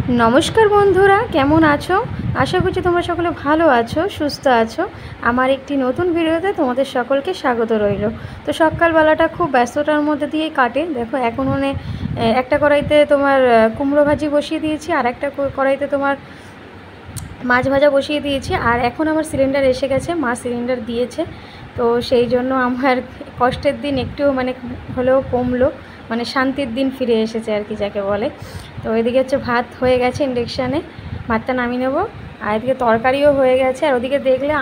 नमस्कार बंधुरा केमन आछो आशा करछि तोमरा सकले भालो आछो सुस्थ आछो। आमार एकटी नतून भिडियोते तोमादेर सकलके स्वागत रइलो। तो सकाल बेलाटा खूब व्यस्ततार मध्य दिएई काटे। देखो एखन उन्हें एकटा कड़ाइते तोमार कुमड़ो भाजी बसिए दिएछि और एकटा कड़ाइते तोमार माछ भाजा बसिए दिएछि और एखन आमार सिलिंडार एसे गेछे, मा सिलिंडार दिएছে। तो सेई जोन्नो आमार कष्टेर दिन एकटु माने हलेও कमलो, माने शांतिर दिन फिरे एसेছে আর কি যাকে বলে। তো এদিকে হচ্ছে ভাত হয়ে গেছে ইন্ডাকশানে, ভাতটা নামিয়ে নেব। আর এদিকে তরকারিও হয়ে গেছে। আর ওদিকে দেখলে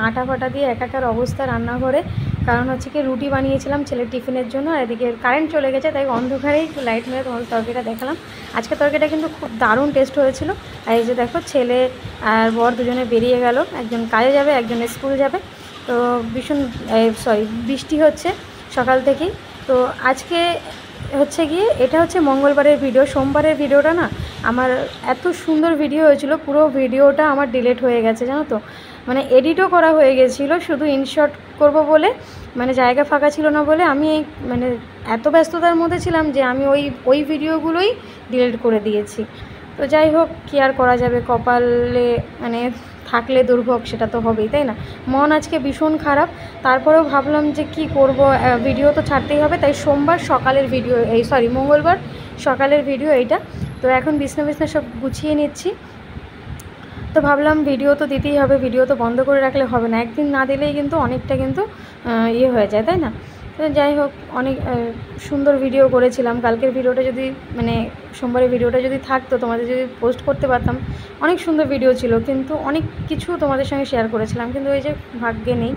আটা ফাটা দিয়ে একাকার অবস্থা রান্নাঘরে, কারণ হচ্ছে কি রুটি বানিয়েছিলাম ছেলের টিফিনের জন্য। আর এদিকে কারেন্ট চলে গেছে, তাই অন্ধকারেই একটু লাইট মেরে তোমাদের তরকারিটা দেখালাম। আজকে তরকারিটা কিন্তু খুব দারুণ টেস্ট হয়েছিল। আর এই যে দেখো ছেলে আর বর দুজনে বেরিয়ে গেল, একজন কাজে যাবে একজন স্কুল যাবে। তো ভীষণ বৃষ্টি হচ্ছে সকাল থেকেই। তো আজকে হচ্ছে গিয়ে এটা হচ্ছে মঙ্গলবারের ভিডিও। সোমবারের ভিডিওটা না আমার এত সুন্দর ভিডিও হয়েছিল, পুরো ভিডিওটা আমার ডিলিট হয়ে গেছে জানো তো। মানে এডিটও করা হয়ে গেছিলো, শুধু ইনশর্ট করব বলে মানে জায়গা ফাঁকা ছিল না বলে আমি মানে এত ব্যস্ততার মধ্যে ছিলাম যে আমি ওই ভিডিওগুলোই ডিলিট করে দিয়েছি। তো যাই হোক, কী আর করা যাবে, কপালে মানে থাকলে দুর্ভোগ সেটা তো হবেই, তাই না। মন আজকে ভীষণ খারাপ, তারপরেও ভাবলাম যে কি করব, ভিডিও তো ছাড়তেই হবে। তাই সোমবার সকালের ভিডিও মঙ্গলবার সকালের ভিডিও এইটা। তো এখন বিছনা সব গুছিয়ে নিচ্ছি। তো ভাবলাম ভিডিও তো দিতেই হবে, ভিডিও তো বন্ধ করে রাখলে হবে না, একদিন না দিলেই কিন্তু অনেকটা কিন্তু ইয়ে হয়ে যায়, তাই না। তো যাই হোক, অনেক সুন্দর ভিডিও করেছিলাম। কালকের ভিডিওটা যদি মানে সোমবারের ভিডিওটা যদি থাকতো, তোমাদের যদি পোস্ট করতে পারতাম, অনেক সুন্দর ভিডিও ছিল, কিন্তু অনেক কিছু তোমাদের সঙ্গে শেয়ার করেছিলাম, কিন্তু ওই যে ভাগ্যে নেই।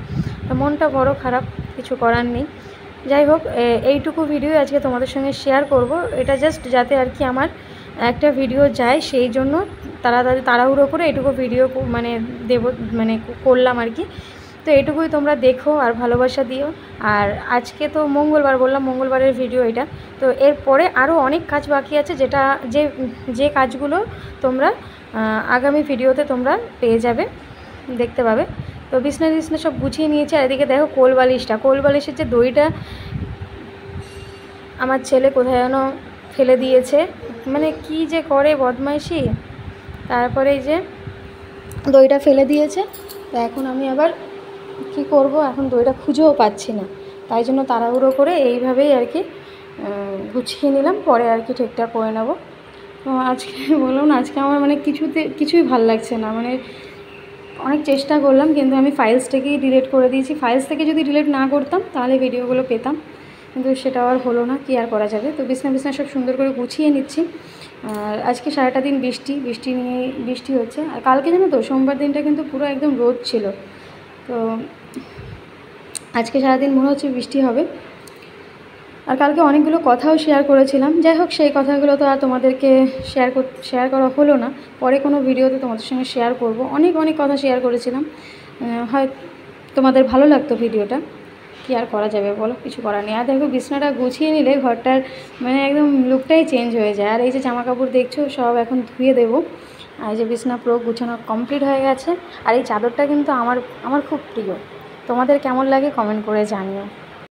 তো মনটা বড় খারাপ, কিছু করার নেই। যাই হোক, এইটুকু ভিডিও আজকে তোমাদের সঙ্গে শেয়ার করব। এটা জাস্ট যাতে আর কি আমার একটা ভিডিও যায়, সেই জন্য তাড়াহুড়ো করে এইটুকু ভিডিও মানে মানে করলাম আর কি। তো এইটুকুই তোমরা দেখো আর ভালোবাসা দিও। আর আজকে তো মঙ্গলবার বললাম, মঙ্গলবারের ভিডিও এটা। তো এরপরে আরও অনেক কাজ বাকি আছে, যেটা যে কাজগুলো তোমরা আগামী ভিডিওতে তোমরা পেয়ে যাবে, দেখতে পাবে। তো বিছনা সব গুছিয়ে নিয়েছে। আর এদিকে দেখো কোলবালিশের যে দইটা আমার ছেলে কোথায় যেন ফেলে দিয়েছে, মানে কি যে করে বদমাইশি। তারপরে এই যে দইটা ফেলে দিয়েছে। তো এখন আমি আবার কি করব, এখন দইটা খুঁজেও পাচ্ছি না, তাই জন্য তাড়াহুড়ো করে এইভাবেই আর কি গুছিয়ে নিলাম, পরে আর কি ঠিকঠাক করে নেব। তো আজকে বললাম না, আজকে আমার মানে কিছুই ভাল লাগছে না। মানে অনেক চেষ্টা করলাম, কিন্তু আমি ফাইলস থেকেই ডিলিট করে দিয়েছি। ফাইলস থেকে যদি ডিলিট না করতাম তাহলে ভিডিওগুলো পেতাম, কিন্তু সেটা আর হলো না, কি আর করা যাবে। তো বিছনা সব সুন্দর করে গুছিয়ে নিচ্ছি। আর আজকে সারাটা দিন বৃষ্টি হচ্ছে। আর কালকে জানো তো সোমবার দিনটা কিন্তু পুরো একদম রোদ ছিল। তো আজকে সারাদিন মনে হচ্ছে বৃষ্টি হবে। আর কালকে অনেকগুলো কথাও শেয়ার করেছিলাম। যাই হোক, সেই কথাগুলো তো আর তোমাদেরকে শেয়ার করা হলো না, পরে কোনো ভিডিওতে তোমাদের সঙ্গে শেয়ার করব। অনেক কথা শেয়ার করেছিলাম, হয় তোমাদের ভালো লাগতো ভিডিওটা, কি আর করা যাবে বলো, কিছু করার নেই। আর দেখো, বিছনাটা গুছিয়ে নিলে ঘরটার মানে একদম লুকটাই চেঞ্জ হয়ে যায়। আর এই যে জামা কাপড় দেখছো সব এখন ধুয়ে দেবো। আর এই যে বিছনা পুরো গুছানো কমপ্লিট হয়ে গেছে। আর এই চাদরটা কিন্তু আমার খুব প্রিয়। তোমাদের কেমন লাগে কমেন্ট করে জানিও।